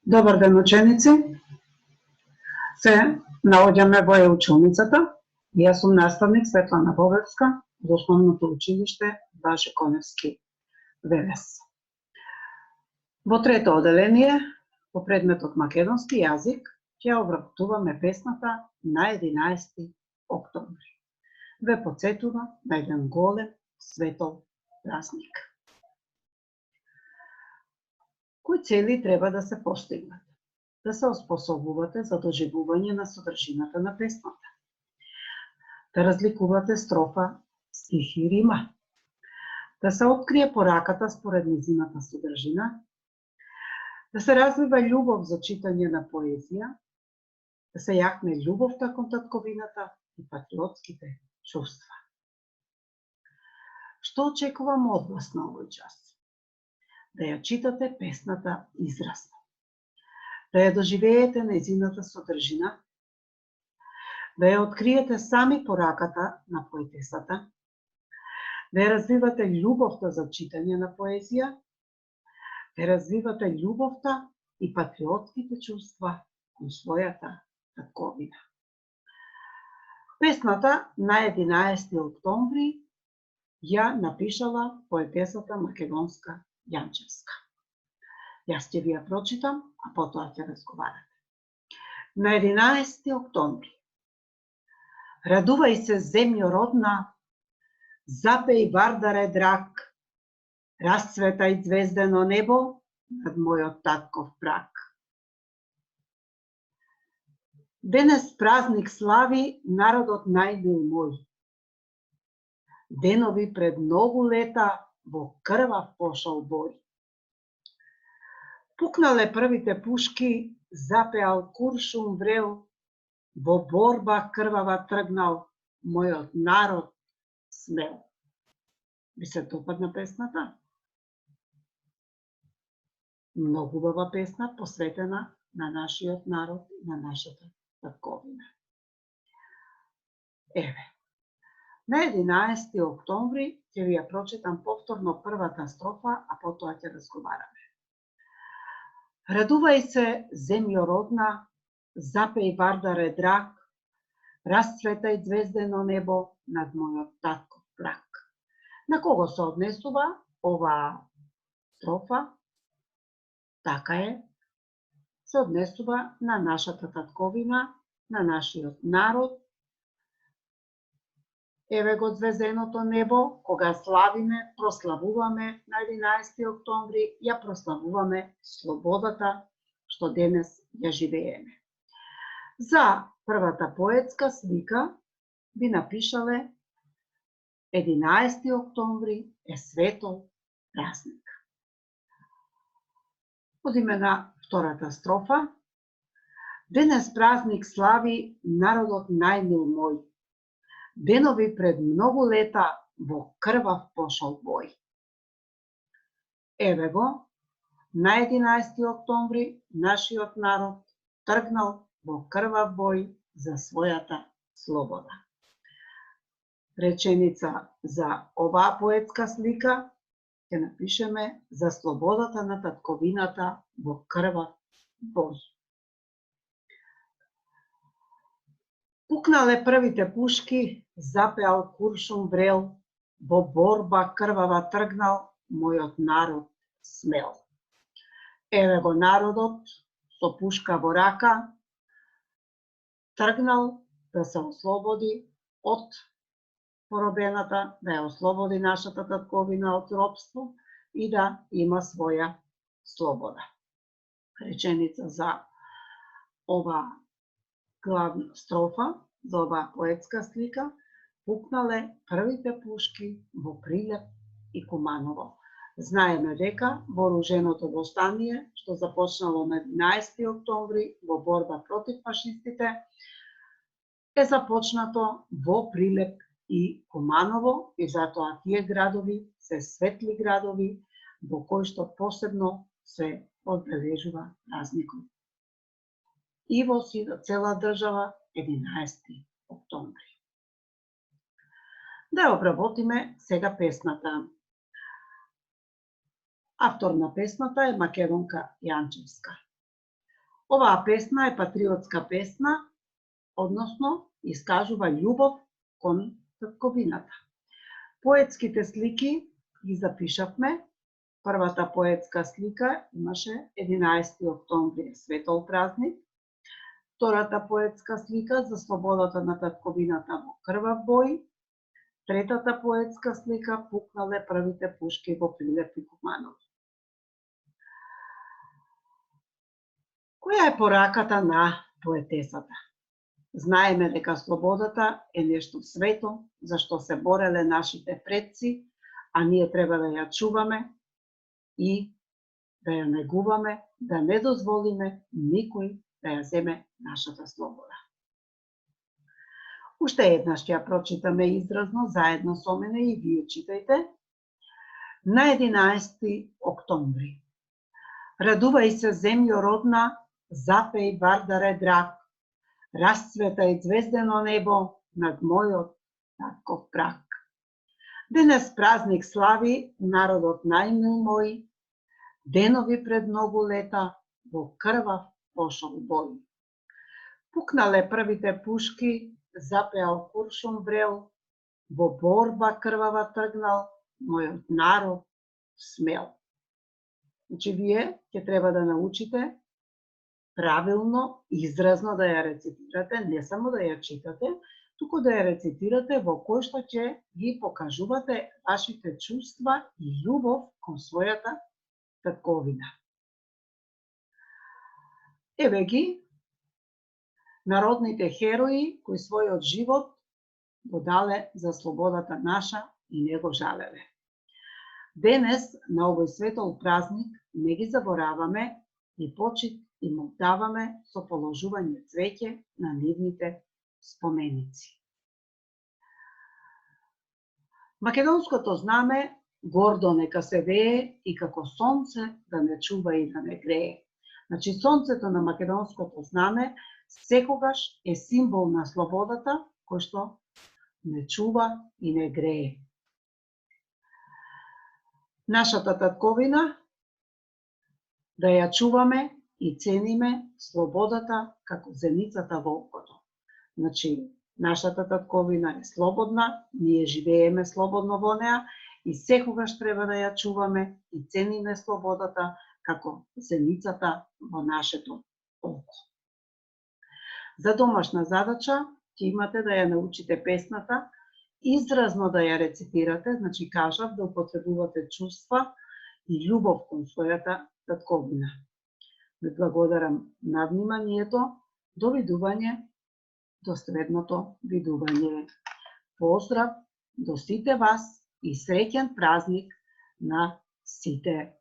Добар ден, ученици. Се наоѓаме во училницата. Јас сум наставник Светлана Бобевска од Основното училиште Блаже Коневски ВВС. Во трето оделение, по предметот македонски јазик, ќе обработуваме песната на 11 октомври. Ве потсетува на еден голем светол празник. Кои цели треба да се постигнат? Да се оспособувате за доживување на содржината на песната, да разликувате строфа, стих и рима, да се открие пораката според низината содржина, да се развива љубов за читање на поезија, да се јакне љубовта кон татковината и патриотските чувства. Што очекувам од вас на овој час? Да ја читате песната изразно, да ја доживеете нејзината содржина, да ја откриете сами пораката на поетесата, да ја развивате љубовта за читање на поезија, да ја развивате љубовта и патриотските чувства кон својата татковина. Песната на 11 октомври ја напишала поетесата македонска Јанчевска. Јас ќе ви ја прочитам, а потоа ќе разговарате. На 11 октомври. Радувај се, земјо родна, запеј вардаре драг, расцветај звездено небо над мојот татков праг. Денес празник слави народот најмил мој. Денови пред многу лета во крвав пошол бој. Пукнале првите пушки, запеал куршум врел, во борба крвава тргнал мојот народ смел. Ви се допадна песната? Многу убава песна, посветена на нашиот народ и на нашата татковина. Еве, на 11 октомври ќе ви ја прочитам повторно првата строфа, а потоа ќе разговараме. Радувај се, земјо родна, запеј вардаре драг, расцветај звездено небо над мојот татков праг. На кого се однесува оваа строфа? Така е, се однесува на нашата татковина, на нашиот народ. Еве го звезденото небо, кога славиме, прославуваме на 11 октомври, ја прославуваме слободата што денес ја живееме. За првата поетска слика би напишале 11 октомври е светол празник. Одиме на втората строфа. Денес празник слави народот најмил мој. Денови пред многу лета во крвав пошол бој. Еве го, на 11 октомври нашиот народ тргнал во крвав бој за својата слобода. Реченица за оваа поетска слика ќе напишеме за слободата на татковината во крвав бој. Пукнале првите пушки, запеал куршум врел, во борба крвава тргнал мојот народ смел. Еве го народот со пушка во рака тргнал да се ослободи од поробената, да ја ослободи нашата татковина од робство и да има своја слобода. Реченица за ова главна строфа, за оваа поетска слика, пукнале првите пушки во Прилеп и Куманово. Знаеме дека вооруженото востание, што започнало на 11 октомври во борба против фашистите, е започнато во Прилеп и Куманово, и затоа тие градови се светли градови во кои што посебно се одбележува празникот. И во цела држава 11 октомври. Да обработиме сега песната. Автор на песната е македонка Јанчевска. Оваа песна е патриотска песна, односно искажува љубов кон татковината. Поетските слики ги запишавме. Првата поетска слика имаше 11. октомври, светол празник. Втората поетска слика за слободата на татковината во крвав бој. Третата поетска слика пукнале првите пушки во Прилеп и Куманово. Која е пораката на поетесата? Знаеме дека слободата е нешто свето, за што се бореле нашите предци, а ние треба да ја чуваме и да ја негуваме, да не дозволиме никој да ја земе нашата слобода. Уште еднаш ќе ја прочитаме изразно, заедно со мене и вие читајте. На 11. октомври. Радувај се, земјо родна, запеј вардаре драг, расцвета и звездено небо над мојот татков прак. Денес празник слави народот најмил мој, денови пред многу лета во крвав пошол бој. Пукнале првите пушки, запеал куршум врел, во борба крвава тргнал мојот народ смел. Значи, вие ќе треба да научите правилно, изразно да ја рецитирате, не само да ја читате, туку да ја рецитирате во кој што ќе ги покажувате вашите чувства и љубов кон својата татковина. Еве ги народните херои кои својот живот го дале за слободата наша и не го жалеле. Денес, на овој светол празник, не ги забораваме и почит им оддаваме со положување цвеќе на нивните споменици. Македонското знаме гордо нека се вее и како сонце да не чува и да не грее. Значи, сонцето на македонското знаме секогаш е символ на слободата кој што не чува и не грее. Нашата татковина да ја чуваме и цениме слободата како зеницата во окото. Значи, нашата татковина е слободна, ние живееме слободно во неа и секогаш треба да ја чуваме и цениме слободата како зеницата во нашето око. За домашна задача ќе имате да ја научите песната, изразно да ја рецитирате, значи кажав да употребувате чувства и љубов кон својата татковина. Ви благодарам на вниманието. До видување, до следното видување. Поздрав до сите вас и среќен празник на сите.